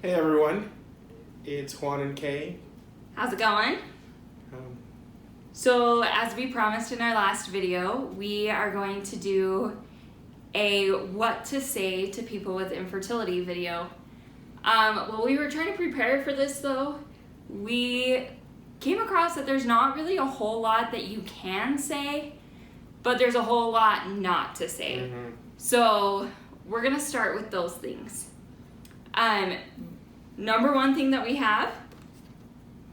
Hey everyone, it's Juan and Kay. How's it going? So as we promised in our last video, we are going to do a what to say to people with infertility video. While we were trying to prepare for this though, we came across that there's not really a whole lot that you can say, but there's a whole lot not to say. Mm-hmm. So we're gonna start with those things. Number one thing that we have,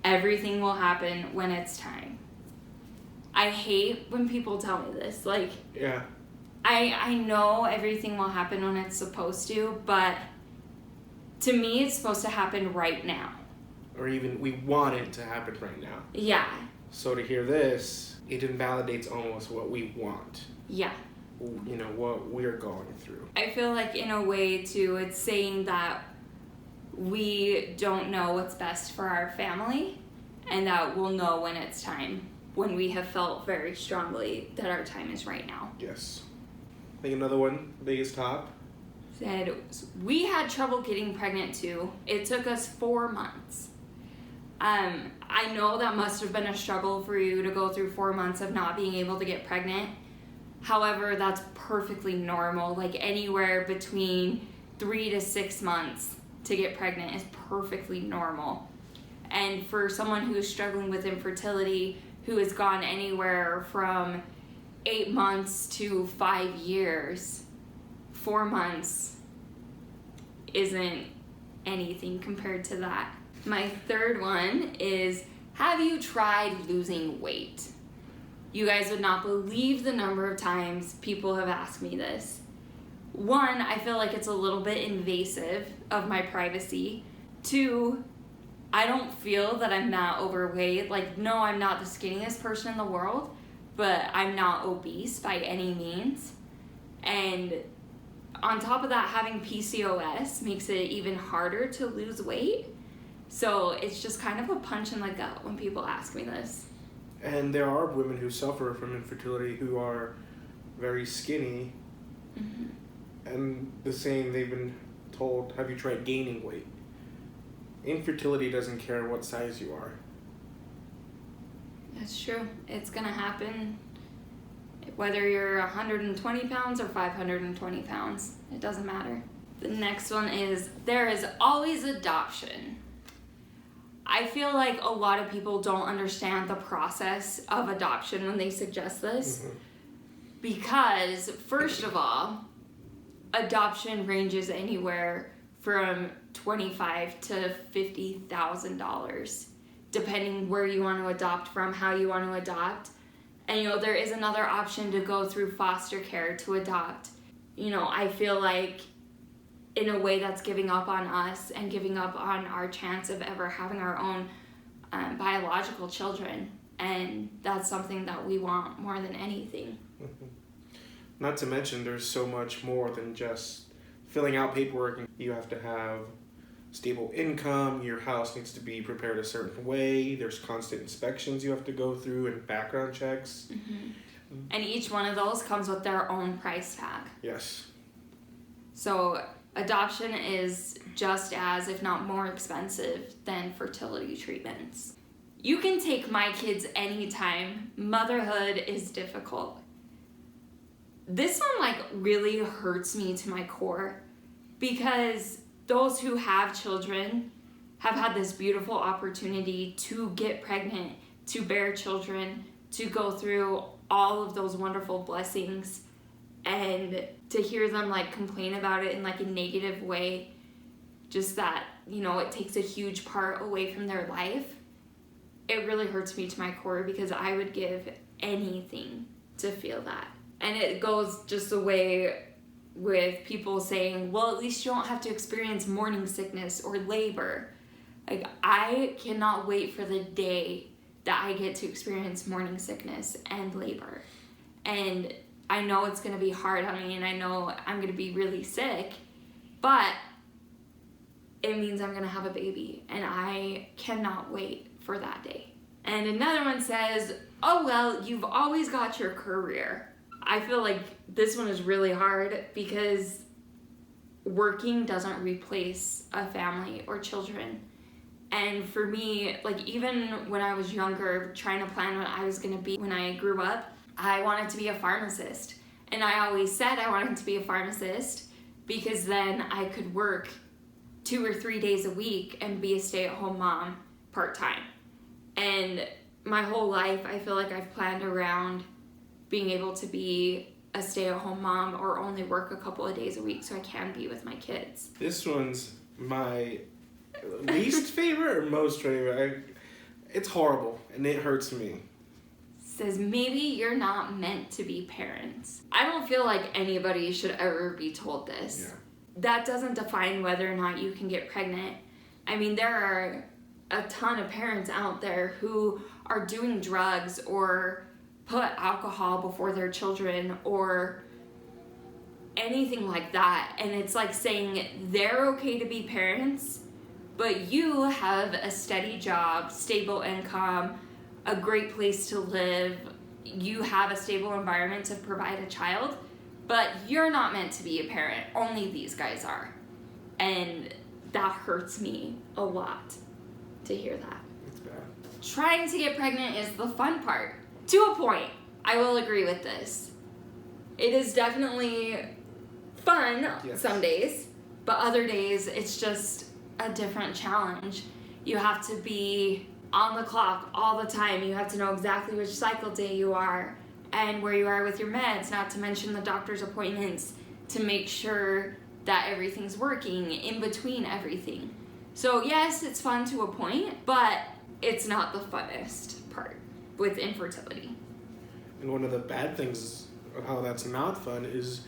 everything will happen when it's time. I hate when people tell me this. Yeah. I know everything will happen when it's supposed to, but to me it's supposed to happen right now. Or even we want it to happen right now. Yeah. So to hear this, it invalidates almost what we want. Yeah. You know, what we're going through. I feel like in a way too, it's saying that we don't know what's best for our family and that we'll know when it's time, when we have felt very strongly that our time is right now. Yes. I think another one, biggest top. Said, we had trouble getting pregnant too. It took us 4 months. I know that must have been a struggle for you to go through 4 months of not being able to get pregnant. However, that's perfectly normal. Like anywhere between 3 to 6 months to get pregnant is perfectly normal. And for someone who is struggling with infertility, who has gone anywhere from 8 months to 5 years, 4 months isn't anything compared to that. My third one is, have you tried losing weight? You guys would not believe the number of times people have asked me this. One, I feel like it's a little bit invasive of my privacy. Two, I don't feel that I'm that overweight. Like, no, I'm not the skinniest person in the world, but I'm not obese by any means. And on top of that, having PCOS makes it even harder to lose weight. So it's just kind of a punch in the gut when people ask me this. And there are women who suffer from infertility who are very skinny. Mm-hmm. And the same, they've been told, have you tried gaining weight? Infertility doesn't care what size you are. That's true. It's going to happen whether you're 120 pounds or 520 pounds. It doesn't matter. The next one is, there is always adoption. I feel like a lot of people don't understand the process of adoption when they suggest this. Mm-hmm. Because, first of all, adoption ranges anywhere from $25,000 to $50,000, depending where you want to adopt from, how you want to adopt. And, there is another option to go through foster care to adopt. I feel like in a way that's giving up on us and giving up on our chance of ever having our own biological children. And that's something that we want more than anything. Mm-hmm. Not to mention, there's so much more than just filling out paperwork. You have to have stable income. Your house needs to be prepared a certain way. There's constant inspections you have to go through and background checks. Mm-hmm. And each one of those comes with their own price tag. Yes. So adoption is just as, if not more expensive than fertility treatments. You can take my kids anytime. Motherhood is difficult. This one really hurts me to my core because those who have children have had this beautiful opportunity to get pregnant, to bear children, to go through all of those wonderful blessings, and to hear them complain about it in a negative way, just that, it takes a huge part away from their life. It really hurts me to my core because I would give anything to feel that. And it goes just the way with people saying, well, at least you don't have to experience morning sickness or labor. I cannot wait for the day that I get to experience morning sickness and labor. And I know it's going to be hard on me and I know I'm going to be really sick, but it means I'm going to have a baby and I cannot wait for that day. And another one says, oh, well, you've always got your career. I feel like this one is really hard because working doesn't replace a family or children. And for me, like even when I was younger, trying to plan what I was gonna be when I grew up, I wanted to be a pharmacist. And I always said I wanted to be a pharmacist because then I could work 2 or 3 days a week and be a stay-at-home mom part-time. And my whole life, I feel like I've planned around being able to be a stay-at-home mom or only work a couple of days a week so I can be with my kids. This one's my least favorite or most favorite. It's horrible and it hurts me. Says maybe you're not meant to be parents. I don't feel like anybody should ever be told this. Yeah. That doesn't define whether or not you can get pregnant. I mean, there are a ton of parents out there who are doing drugs or put alcohol before their children or anything like that. And it's like saying they're okay to be parents, but you have a steady job, stable income, a great place to live, you have a stable environment to provide a child, but you're not meant to be a parent. Only these guys are. And that hurts me a lot to hear that. It's bad. Trying to get pregnant is the fun part. To a point, I will agree with this. It is definitely fun some days, but other days it's just a different challenge. You have to be on the clock all the time. You have to know exactly which cycle day you are and where you are with your meds, not to mention the doctor's appointments to make sure that everything's working in between everything. So yes, it's fun to a point, but it's not the funnest part with infertility. And one of the bad things of how that's not fun is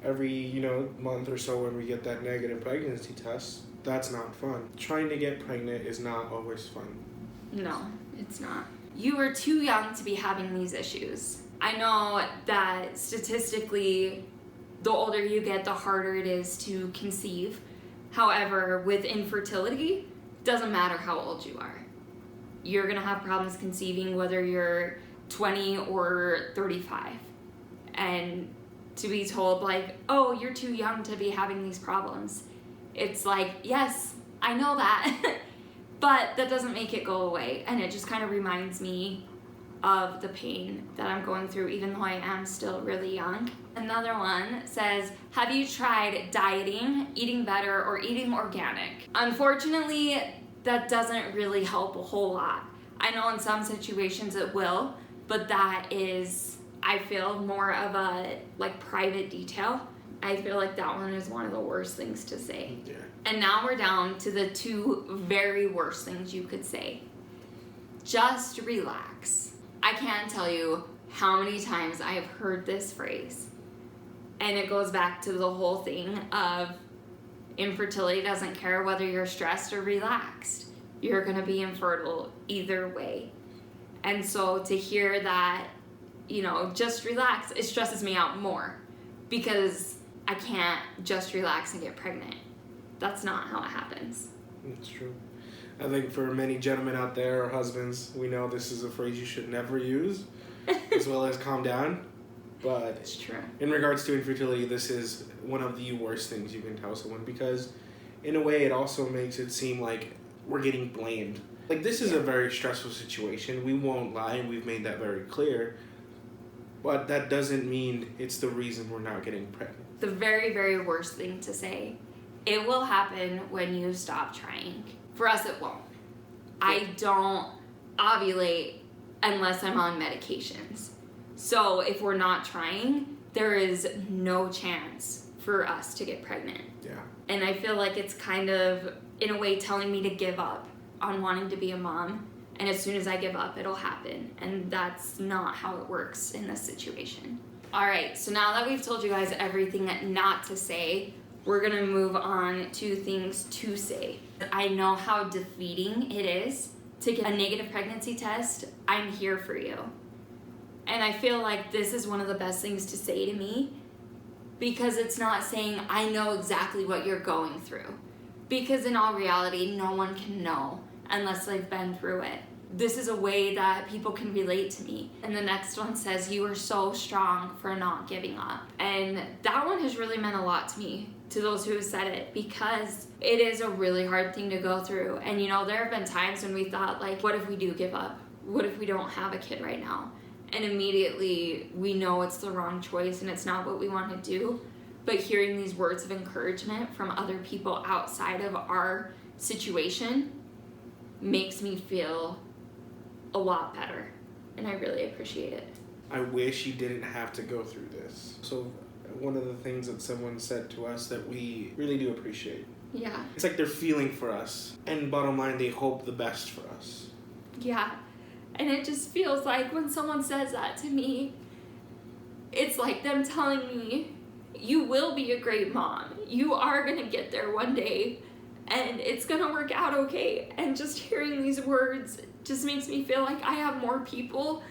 every, month or so when we get that negative pregnancy test, that's not fun. Trying to get pregnant is not always fun. No, it's not. You are too young to be having these issues. I know that statistically, the older you get, the harder it is to conceive. However, with infertility, doesn't matter how old you are. You're gonna have problems conceiving whether you're 20 or 35. And to be told like, oh, you're too young to be having these problems. It's like, yes, I know that. But that doesn't make it go away, and it just kind of reminds me of the pain that I'm going through, even though I am still really young. Another one says, have you tried dieting, eating better, or eating organic? Unfortunately, that doesn't really help a whole lot. I know in some situations it will, but that is, I feel, more of a private detail. I feel like that one is one of the worst things to say. Yeah. And now we're down to the 2 very worst things you could say. Just relax. I can't tell you how many times I have heard this phrase. And it goes back to the whole thing of infertility doesn't care whether you're stressed or relaxed. You're gonna be infertile either way. And so to hear that, just relax, it stresses me out more because I can't just relax and get pregnant. That's not how it happens. It's true. I think for many gentlemen out there, or husbands, we know this is a phrase you should never use, as well as calm down. But it's true. In regards to infertility, this is one of the worst things you can tell someone because, in a way, it also makes it seem like we're getting blamed. Like, this is a very stressful situation. We won't lie, and we've made that very clear. But that doesn't mean it's the reason we're not getting pregnant. The very, very worst thing to say. It will happen when you stop trying. For us, it won't. I don't ovulate unless I'm on medications. So if we're not trying, there is no chance for us to get pregnant. Yeah. And I feel like it's kind of, in a way, telling me to give up on wanting to be a mom. And as soon as I give up, it'll happen. And that's not how it works in this situation. All right, so now that we've told you guys everything not to say, we're gonna move on to things to say. I know how defeating it is to get a negative pregnancy test. I'm here for you. And I feel like this is one of the best things to say to me because it's not saying I know exactly what you're going through. Because in all reality, no one can know unless they've been through it. this is a way that people can relate to me. And the next one says, you are so strong for not giving up. And that one has really meant a lot to me, to those who have said it, because it is a really hard thing to go through. And you know, there have been times when we thought, like, what if we do give up? What if we don't have a kid right now? And immediately we know it's the wrong choice and it's not what we want to do. But hearing these words of encouragement from other people outside of our situation makes me feel a lot better, and I really appreciate it. I wish you didn't have to go through this. So one of the things that someone said to us that we really do appreciate. Yeah. It's like they're feeling for us, and bottom line, they hope the best for us. Yeah. And it just feels like when someone says that to me, it's like them telling me, you will be a great mom. You are gonna get there one day, and it's gonna work out okay. And just hearing these words just makes me feel like I have more people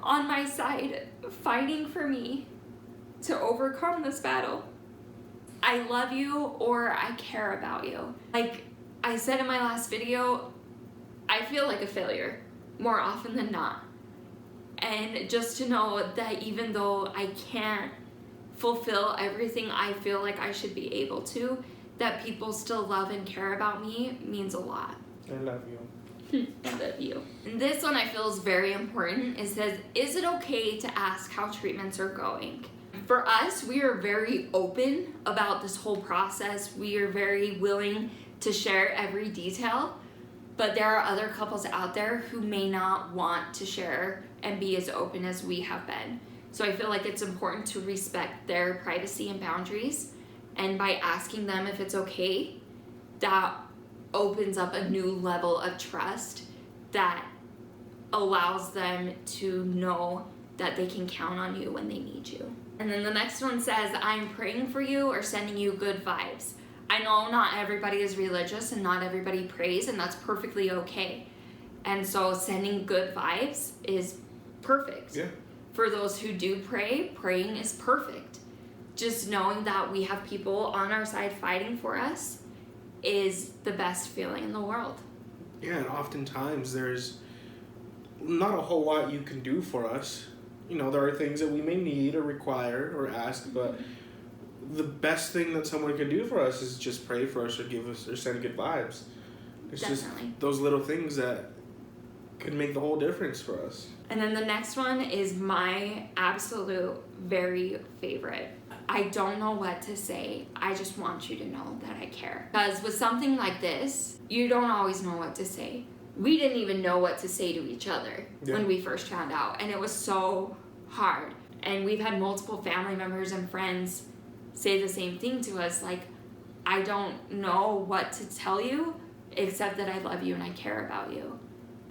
on my side fighting for me to overcome this battle. I love you, or I care about you. Like I said in my last video, I feel like a failure more often than not. And just to know that even though I can't fulfill everything I feel like I should be able to, that people still love and care about me means a lot. I love you. I love you. And this one I feel is very important. It says, is it okay to ask how treatments are going? For us, we are very open about this whole process. We are very willing to share every detail, but there are other couples out there who may not want to share and be as open as we have been. So I feel like it's important to respect their privacy and boundaries, and by asking them if it's okay, that opens up a new level of trust that allows them to know that they can count on you when they need you. And then the next one says, I'm praying for you or sending you good vibes. I know not everybody is religious and not everybody prays, and that's perfectly okay. And so sending good vibes is perfect. Yeah. For those who do pray, praying is perfect. Just knowing that we have people on our side fighting for us is the best feeling in the world. Yeah, and oftentimes there's not a whole lot you can do for us. You know, there are things that we may need or require or ask, but the best thing that someone can do for us is just pray for us or give us or send good vibes. It's Definitely. just those little things that could make the whole difference for us. And then the next one is my absolute very favorite. I don't know what to say. I just want you to know that I care. Because with something like this, you don't always know what to say. We didn't even know what to say to each other when we first found out. And it was so hard. And we've had multiple family members and friends say the same thing to us. Like, I don't know what to tell you except that I love you and I care about you.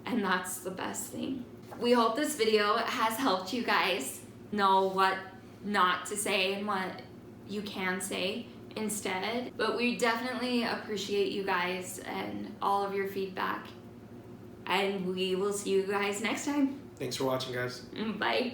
And that's the best thing. We hope this video has helped you guys know what not to say and what you can say instead. But we definitely appreciate you guys and all of your feedback. And we will see you guys next time. Thanks for watching, guys. Bye.